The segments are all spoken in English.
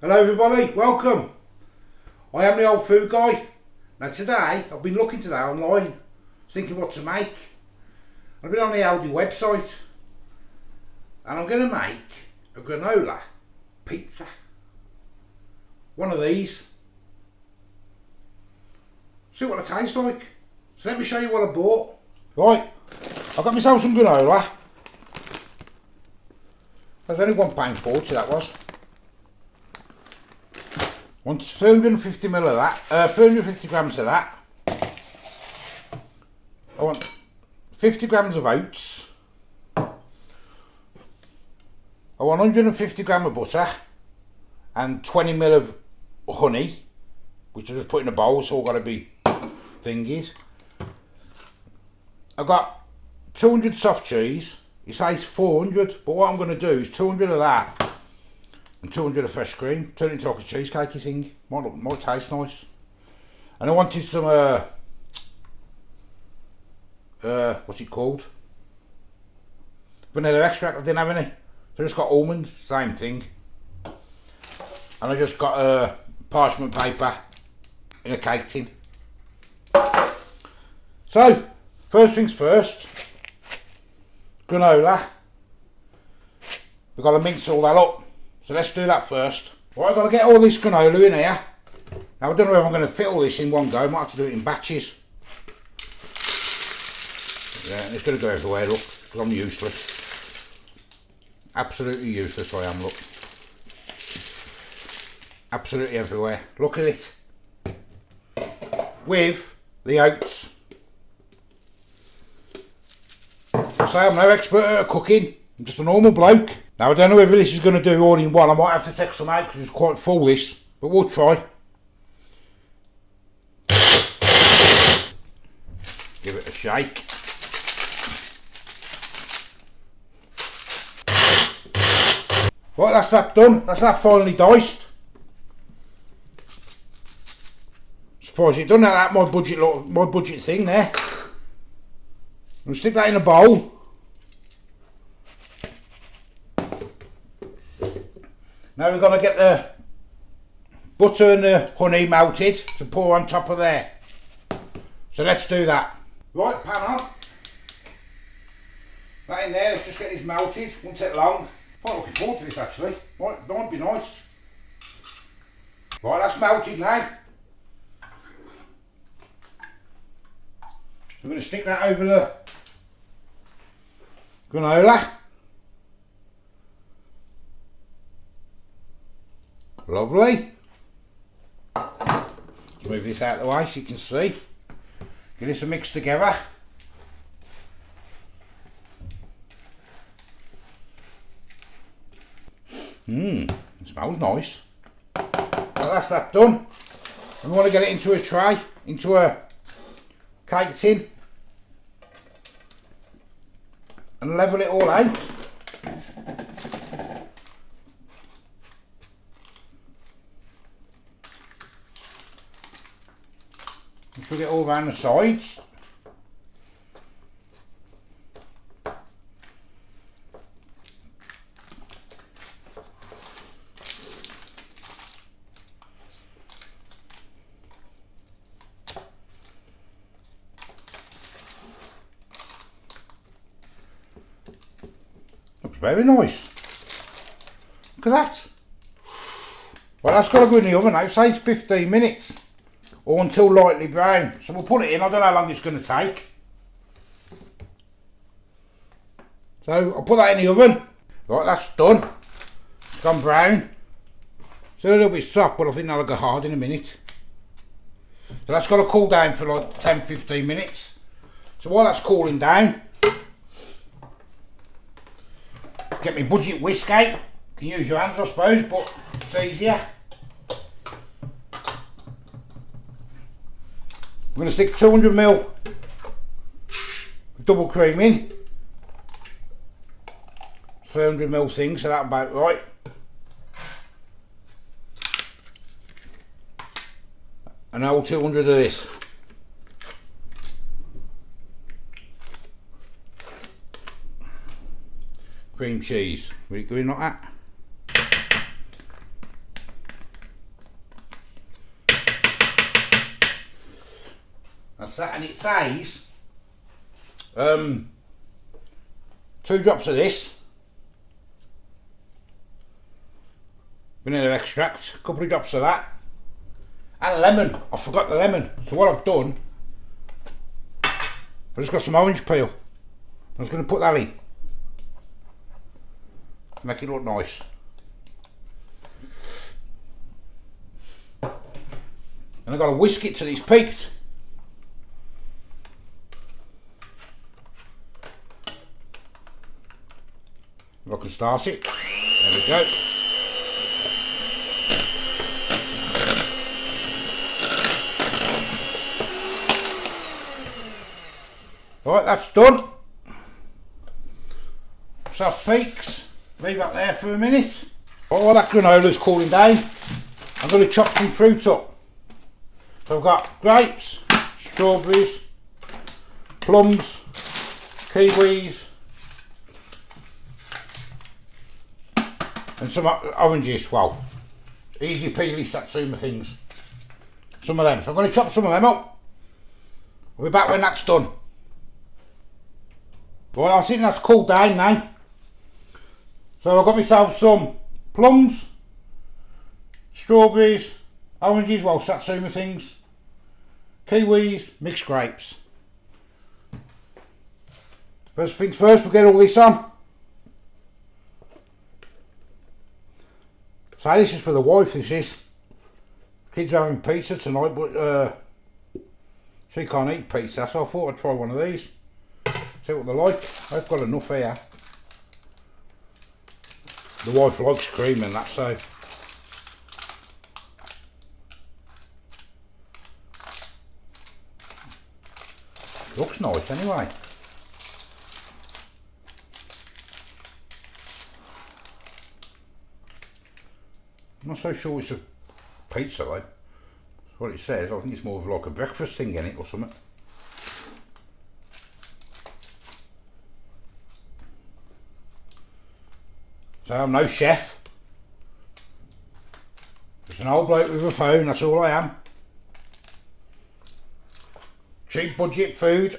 Hello everybody, welcome. I am the old food guy. Now today, I've been looking today online, thinking what to make. I've been on the Aldi website and I'm going to make a granola pizza. One of these. See what it tastes like. So let me show you what I bought. Right, I've got myself some granola. There's only £1.40 that was. I want 350 ml of that, 350 grams of that. I want 50 grams of oats. I want 150 grams of butter and 20 ml of honey, which I just put in a bowl, so all got to be thingies. I've got 200 soft cheese. It says 400, but what I'm going to do is 200 of that and 200 of fresh cream, turn it into like a cheesecakey thing. Might taste nice. And I wanted some what's it called? Vanilla extract. I didn't have any, so I just got almonds, same thing. And I just got parchment paper in a cake tin. So, first things first, granola. We've got to mix all that up. So let's do that first. Right, I've got to get all this granola in here. Now I don't know if I'm going to fit all this in one go. I might have to do it in batches. Yeah, it's going to go everywhere, look, because I'm useless. Absolutely useless I am, look. Absolutely everywhere. Look at it. With the oats. So I'm no expert at cooking. I'm just a normal bloke. Now I don't know whether this is going to do all in one. I might have to take some out because it's quite full this, but we'll try. Give it a shake. Right, that's that done. That's that finely diced. Surprised it done that my budget thing there. I'll stick that in a bowl. Now we've got to get the butter and the honey melted to pour on top of there. So let's do that. Right, pan on. That in there, let's just get this melted. Won't take long. Quite looking forward to this actually. Might be nice. Right, that's melted now. So we're going to stick that over the granola. Lovely. Let's move this out of the way so you can see. Get this mixed together. It smells nice. Well, that's that done. And we want to get it into a tray, into a cake tin, and level it all out. Put it all around the sides. Looks very nice. Look at that. Well, that's got to go in the oven now. It says 15 minutes. Or until lightly brown. So we'll put it in. I don't know how long it's going to take. So I'll put that in the oven. Right, that's done. It's gone brown. Still a little bit soft, but I think that'll go hard in a minute. So that's got to cool down for like 10-15 minutes. So while that's cooling down, get my budget whisk out. You can use your hands I suppose, but it's easier. I'm going to stick 200 ml double cream in. 300 ml thing, so that's about right. And now 200 of this. Cream cheese. Will it go in like that? That's that, and it says 2 drops of this vanilla extract, a couple of drops of that, and a lemon. I forgot the lemon, so what I've done, I've just got some orange peel. I'm just going to put that in to make it look nice. And I've got to whisk it till it's peaked. If I can start it. There we go. Right, that's done. Soft peaks. Leave that there for a minute. While that granola's cooling down, I'm going to chop some fruit up. So I've got grapes, strawberries, plums, kiwis, and some oranges. Well, easy peely satsuma things. Some of them. So I'm going to chop some of them up. I'll be back when that's done. Well, I think that's cooled down now. So I've got myself some plums, strawberries, oranges, well, satsuma things, kiwis, mixed grapes. First things first, we'll get all this on. So this is for the wife, this is. Kids are having pizza tonight, but she can't eat pizza, so I thought I'd try one of these. See what they're like. I've got enough here. The wife likes cream and that, so. Looks nice anyway. I'm not so sure it's a pizza though. That's what it says. I think it's more of like a breakfast thing in it or something. So I'm no chef. Just an old bloke with a phone, that's all I am. Cheap budget food.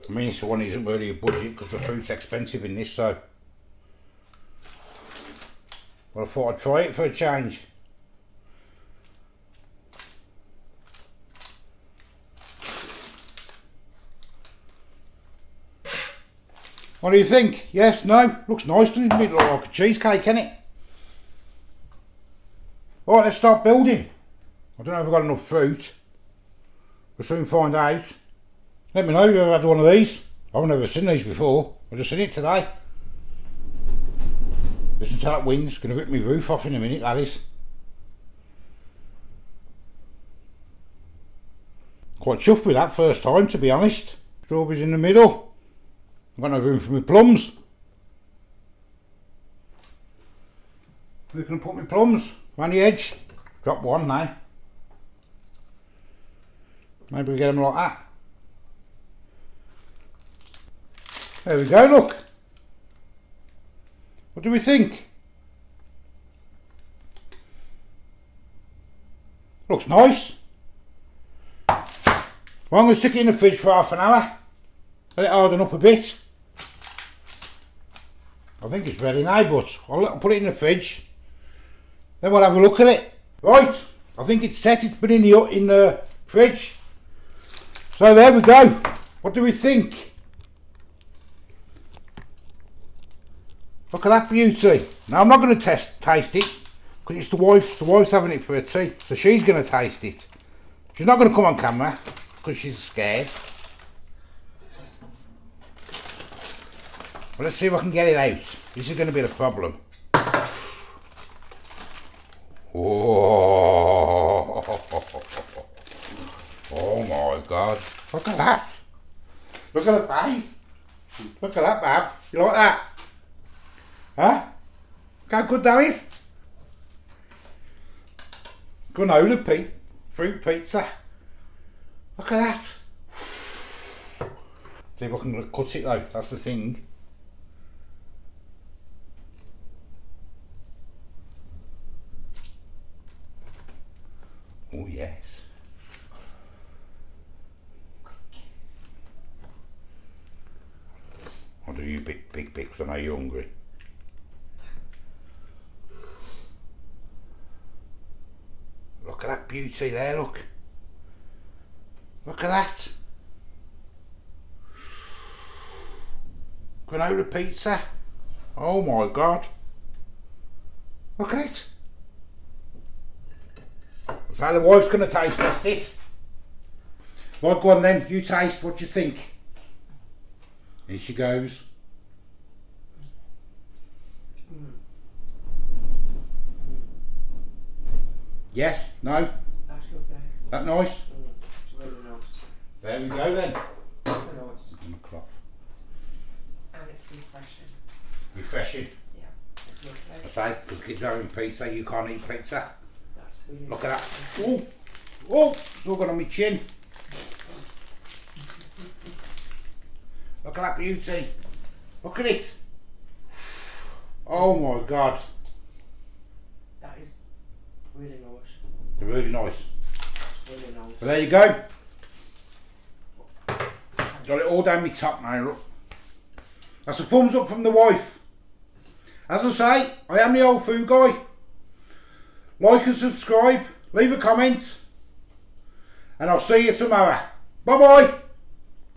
I mean, this one isn't really a budget because the fruit's expensive in this, so. But I thought I'd try it for a change. What do you think? Yes? No? Looks nice, doesn't it? Look like a cheesecake, isn't it? Alright, let's start building. I don't know if I've got enough fruit. We'll soon find out. Let me know if you've ever had one of these. I've never seen these before. I've just seen it today. Listen to that wind. It's going to rip my roof off in a minute, that is. Quite chuffed with that first time, to be honest. Strawberries in the middle. I've got no room for my plums. Where can I put my plums? Around the edge. Drop one now. Maybe we get them like that. There we go, look. What do we think? Looks nice. Well, I'm going to stick it in the fridge for half an hour. Let it harden up a bit. I think it's ready now, but I'll put it in the fridge. Then we'll have a look at it. Right, I think it's set. It's been in the fridge. So there we go. What do we think? Look at that beauty. Now I'm not going to taste it because it's the wife's. The wife's having it for a tea, so she's going to taste it. She's not going to come on camera because she's scared. But let's see if I can get it out. This is going to be the problem. Oh, oh my God. Look at that. Look at her face. Look at that, Bab. You like that? Huh? Look how good that is. Granola fruit pizza. Look at that. See if I can cut it though, that's the thing. Oh yes. I'll do you big because I know you're hungry. Look at that beauty there, look. Look at that. Granola pizza. Oh my God. Look at it. So the wife's going to taste test it. Right, go on then, you taste, what do you think? Here she goes. Yes? No? That's lovely. That nice? It's really nice. There we go then. Very nice. On the cloth. And it's refreshing. Refreshing. Yeah, it's lovely. I say, because kids are having pizza, you can't eat pizza. That's really Look at nice. that. Oh, oh, it's all got on my chin. Look at that beauty. Look at it. Oh my God. That is really nice. They're really nice. Really nice. But there you go. Got it all down my top now, look. That's a thumbs up from the wife. As I say, I am the old food guy. Like and subscribe, leave a comment, and I'll see you tomorrow. Bye bye.